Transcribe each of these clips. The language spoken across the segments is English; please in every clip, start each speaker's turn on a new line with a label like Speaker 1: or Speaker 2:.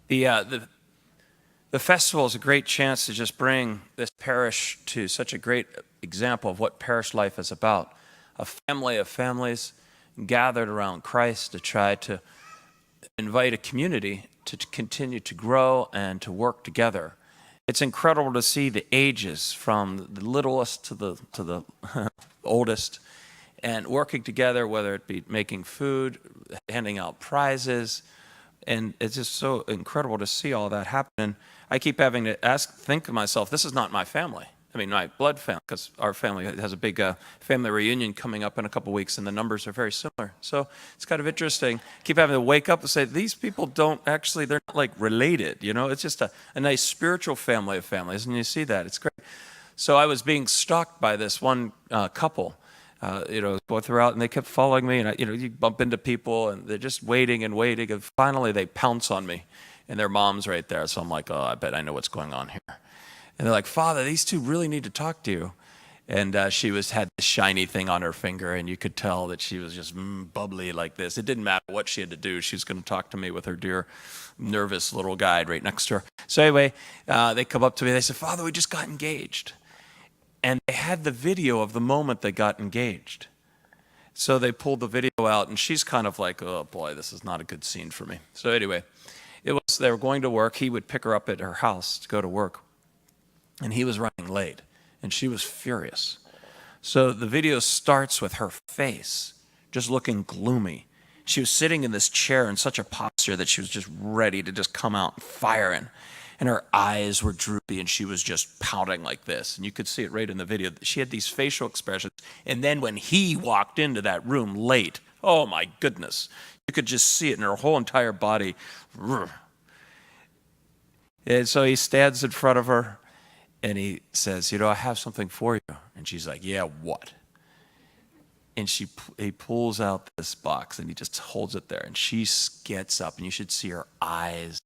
Speaker 1: The festival is a great chance to just bring this parish to such a great example of what parish life is about. A family of families gathered around Christ to try to invite a community to continue to grow and to work together. It's incredible to see the ages from the littlest to the oldest, and working together, whether it be making food, handing out prizes, and it's just so incredible to see all that happen. And I keep having to think to myself, this is not my family. I mean, my blood family, because our family has a big family reunion coming up in a couple weeks, and the numbers are very similar. So it's kind of interesting. Keep having to wake up and say, these people don't actually, they're not like related, you know? It's just a nice spiritual family of families, and you see that. It's great. So I was being stalked by this one couple, go throughout, and they kept following me, and you bump into people, and they're just waiting, and finally they pounce on me, and their mom's right there. So I'm like, oh, I bet I know what's going on here. And they're like, Father, these two really need to talk to you. And she had this shiny thing on her finger, and you could tell that she was just bubbly like this. It didn't matter what she had to do. She was going to talk to me with her dear, nervous little guide right next to her. So anyway, they come up to me. They said, Father, we just got engaged. And they had the video of the moment they got engaged. So they pulled the video out, and she's kind of like, oh boy, this is not a good scene for me. So anyway, they were going to work. He would pick her up at her house to go to work. And he was running late, and she was furious. So the video starts with her face just looking gloomy. She was sitting in this chair in such a posture that she was just ready to just come out firing. And her eyes were droopy, and she was just pouting like this. And you could see it right in the video. She had these facial expressions. And then when he walked into that room late, oh my goodness, you could just see it in her whole entire body. And so he stands in front of her, and he says, I have something for you. And she's like, yeah, what? And he pulls out this box, and he just holds it there. And she gets up, and you should see her eyes,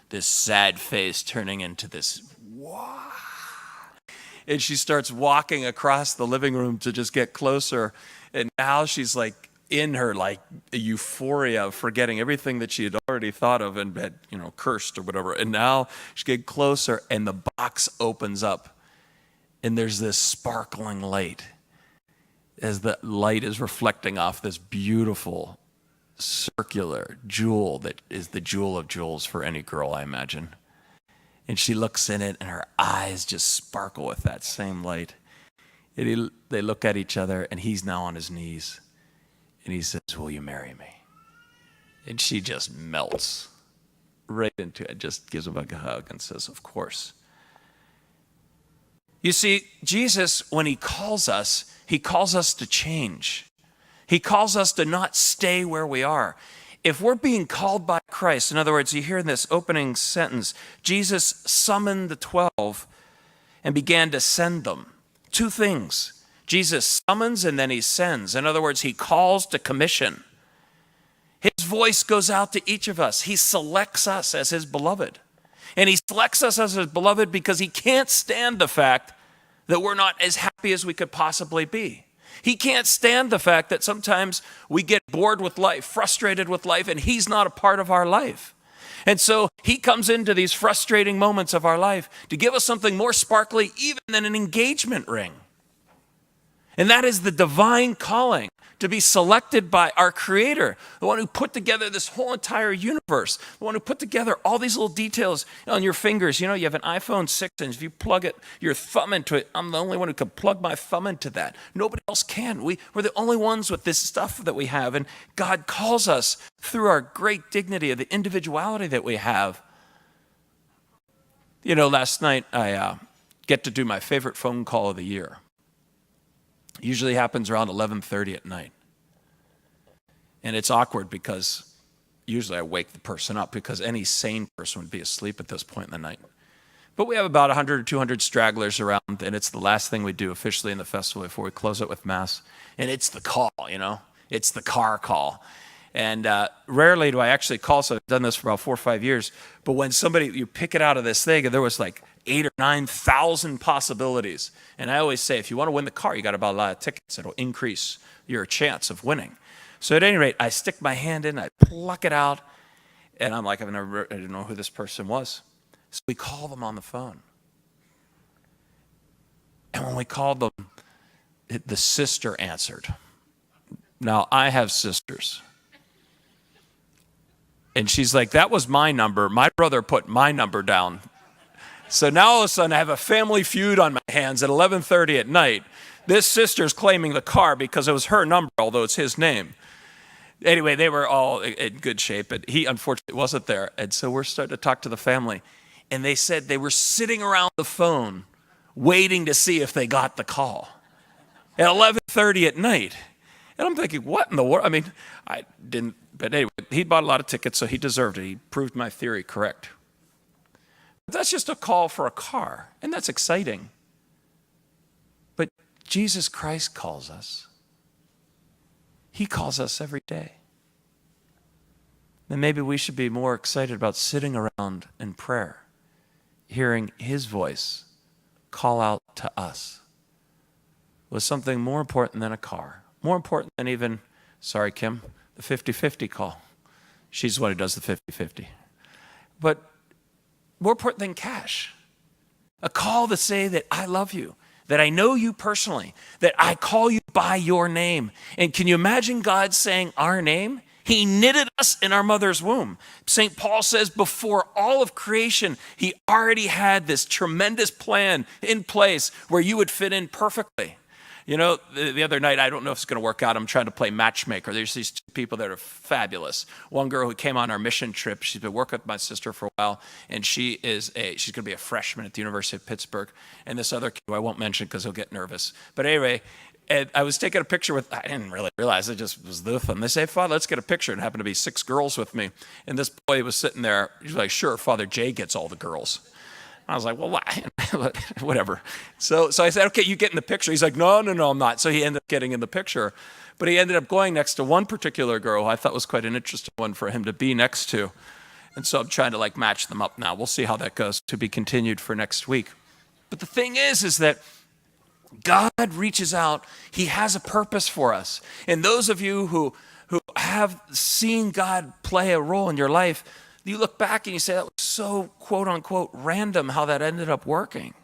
Speaker 1: this sad face turning into this, wow. And she starts walking across the living room to just get closer. And now she's like in her like euphoria of forgetting everything that she had already thought of and had, cursed or whatever. And now she gets closer, and the box opens up, and there's this sparkling light as the light is reflecting off this beautiful circular jewel that is the jewel of jewels for any girl, I imagine. And she looks in it, and her eyes just sparkle with that same light. And they look at each other, and he's now on his knees. And he says, will you marry me? And she just melts right into it, just gives him a hug and says, of course. You see, Jesus, when he calls us to change. He calls us to not stay where we are. If we're being called by Christ, in other words, you hear in this opening sentence, Jesus summoned the 12 and began to send them. Two things. Jesus summons and then he sends. In other words, he calls to commission. His voice goes out to each of us. He selects us as his beloved. And he selects us as his beloved because he can't stand the fact that we're not as happy as we could possibly be. He can't stand the fact that sometimes we get bored with life, frustrated with life, and he's not a part of our life. And so he comes into these frustrating moments of our life to give us something more sparkly even than an engagement ring. And that is the divine calling to be selected by our Creator, the one who put together this whole entire universe, the one who put together all these little details on your fingers. You have an iPhone 6, and if you plug your thumb into it, I'm the only one who can plug my thumb into that. Nobody else can. We're the only ones with this stuff that we have, and God calls us through our great dignity of the individuality that we have. Last night I get to do my favorite phone call of the year. Usually happens around 11:30 at night. And it's awkward because usually I wake the person up because any sane person would be asleep at this point in the night. But we have about 100 or 200 stragglers around, and it's the last thing we do officially in the festival before we close it with Mass. And it's the call, It's the car call. And rarely do I actually call, so I've done this for about 4 or 5 years. But when you pick it out of this thing, and there was like 8,000 or 9,000 possibilities. And I always say, if you want to win the car, you got to buy a lot of tickets. It'll increase your chance of winning. So at any rate, I stick my hand in, I pluck it out, And I'm like, I didn't know who this person was. So we called them on the phone. And when we called them, the sister answered. Now, I have sisters. And she's like, that was my number. My brother put my number down. So now all of a sudden I have a family feud on my hands at 11:30 at night. This sister's claiming the car because it was her number, although it's his name. Anyway, they were all in good shape, but he unfortunately wasn't there. And so we're starting to talk to the family. And they said they were sitting around the phone waiting to see if they got the call at 11:30 at night. And I'm thinking, what in the world? I mean, I didn't, but anyway, he bought a lot of tickets, so he deserved it. He proved my theory correct. But that's just a call for a car, and that's exciting. But Jesus Christ calls us. He calls us every day. Then maybe we should be more excited about sitting around in prayer, hearing his voice call out to us with something more important than a car, more important than even, sorry, Kim, the 50-50 call. She's the one who does the 50-50. But more important than cash, a call to say that I love you, that I know you personally, that I call you by your name. And can you imagine God saying our name? He knitted us in our mother's womb. St. Paul says before all of creation, he already had this tremendous plan in place where you would fit in perfectly. You know, the other night, I don't know if it's going to work out. I'm trying to play matchmaker. There's these two people that are fabulous. One girl who came on our mission trip, she's been working with my sister for a while, and she's going to be a freshman at the University of Pittsburgh. And this other kid, who I won't mention because he'll get nervous. But anyway, and I was taking a picture with, I didn't really realize, it just was the fun. They say, Father, let's get a picture. And it happened to be 6 girls with me. And this boy was sitting there. He was like, sure, Father Jay gets all the girls. I was like, well, whatever. So I said, okay, you get in the picture. He's like, no, I'm not. So he ended up getting in the picture. But he ended up going next to one particular girl who I thought was quite an interesting one for him to be next to. And so I'm trying to match them up now. We'll see how that goes, to be continued for next week. But the thing is that God reaches out. He has a purpose for us. And those of you who have seen God play a role in your life, you look back and you say, that was so quote unquote random how that ended up working.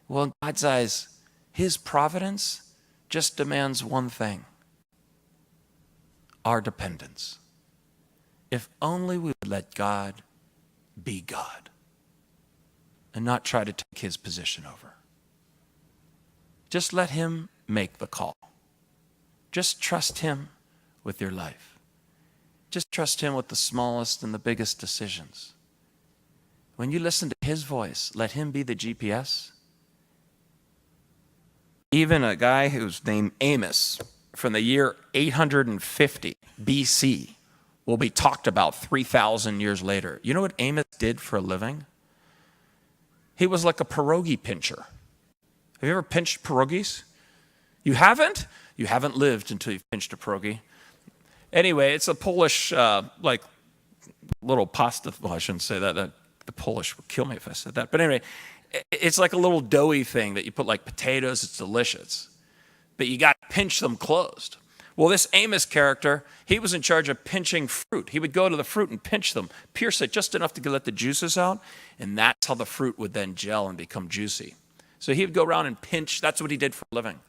Speaker 1: Well, in God's eyes, his providence just demands one thing: our dependence. If only we would let God be God and not try to take his position over. Just let him make the call. Just trust him with your life. Just trust him with the smallest and the biggest decisions. When you listen to his voice, let him be the GPS. Even a guy who's named Amos from the year 850 BC will be talked about 3,000 years later. You know what Amos did for a living? He was like a pierogi pincher. Have you ever pinched pierogies? You haven't? You haven't lived until you've pinched a pierogi. Anyway, it's a Polish, little pasta. Well, I shouldn't say that. The Polish would kill me if I said that. But anyway, it's like a little doughy thing that you put potatoes. It's delicious. But you got to pinch them closed. Well, this Amos character, he was in charge of pinching fruit. He would go to the fruit and pinch them, pierce it just enough to let the juices out, and that's how the fruit would then gel and become juicy. So he would go around and pinch. That's what he did for a living.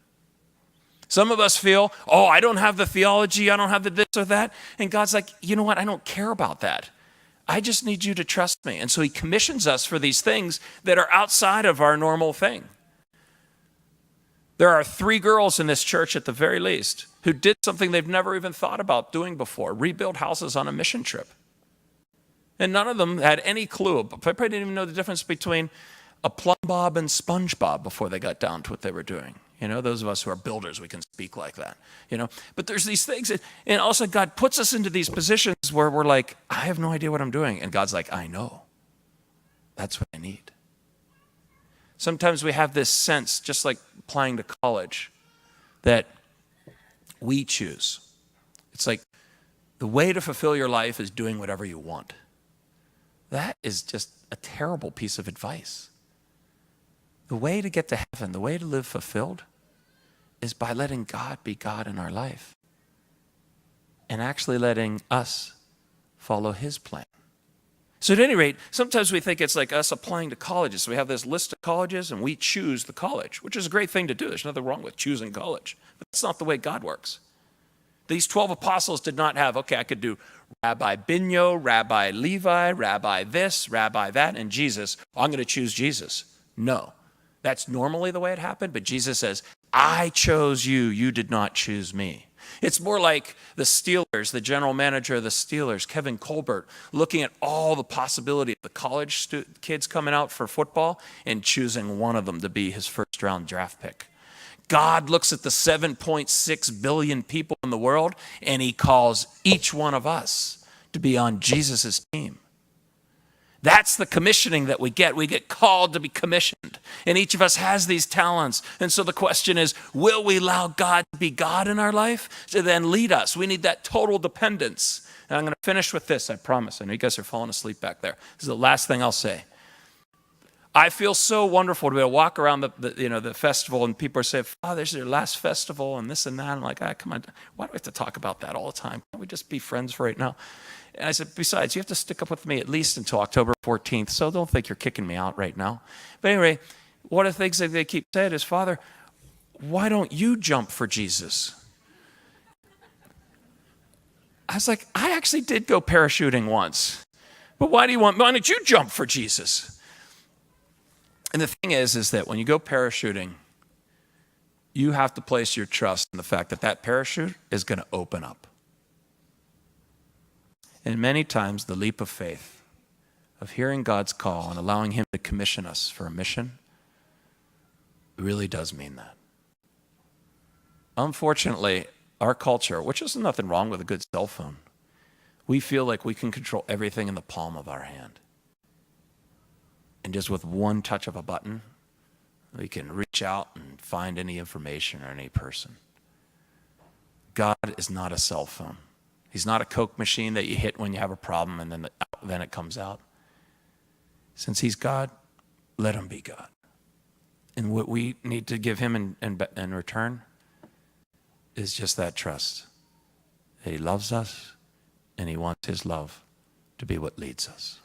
Speaker 1: Some of us feel, I don't have the theology, I don't have the this or that. And God's like, you know what? I don't care about that. I just need you to trust me. And so he commissions us for these things that are outside of our normal thing. There are 3 girls in this church at the very least who did something they've never even thought about doing before: rebuild houses on a mission trip. And none of them had any clue. They probably didn't even know the difference between a plumb bob and SpongeBob before they got down to what they were doing. You know, those of us who are builders, we can speak like that, But there's these things, and also God puts us into these positions where we're like, I have no idea what I'm doing. And God's like, I know. That's what I need. Sometimes we have this sense, just like applying to college, that we choose. It's like the way to fulfill your life is doing whatever you want. That is just a terrible piece of advice. The way to get to heaven, the way to live fulfilled, is by letting God be God in our life and actually letting us follow his plan. So at any rate, sometimes we think it's like us applying to colleges. We have this list of colleges and we choose the college, which is a great thing to do. There's nothing wrong with choosing college. But that's not the way God works. These 12 apostles did not have, okay, I could do Rabbi Binyo, Rabbi Levi, Rabbi this, Rabbi that, and Jesus. I'm going to choose Jesus. No. That's normally the way it happened, but Jesus says, I chose you, you did not choose me. It's more like the Steelers, the general manager of the Steelers, Kevin Colbert, looking at all the possibility of the college kids coming out for football and choosing one of them to be his first-round draft pick. God looks at the 7.6 billion people in the world, and he calls each one of us to be on Jesus' team. That's the commissioning that we get. We get called to be commissioned. And each of us has these talents. And so the question is, will we allow God to be God in our life to then lead us? We need that total dependence. And I'm going to finish with this, I promise. I know you guys are falling asleep back there. This is the last thing I'll say. I feel so wonderful to be able to walk around the festival and people are saying, oh, this is your last festival and this and that. I'm like, come on, why do we have to talk about that all the time? Can't we just be friends for right now? And I said, besides, you have to stick up with me at least until October 14th, so don't think you're kicking me out right now. But anyway, one of the things that they keep saying is, Father, why don't you jump for Jesus? I was like, I actually did go parachuting once, but why don't you jump for Jesus? And the thing is that when you go parachuting, you have to place your trust in the fact that that parachute is going to open up. And many times the leap of faith, of hearing God's call and allowing him to commission us for a mission, really does mean that. Unfortunately, our culture, which is nothing wrong with a good cell phone, we feel like we can control everything in the palm of our hand. And just with one touch of a button, we can reach out and find any information or any person. God is not a cell phone. He's not a Coke machine that you hit when you have a problem and then it comes out. Since he's God, let him be God. And what we need to give him in return is just that trust. That he loves us and he wants his love to be what leads us.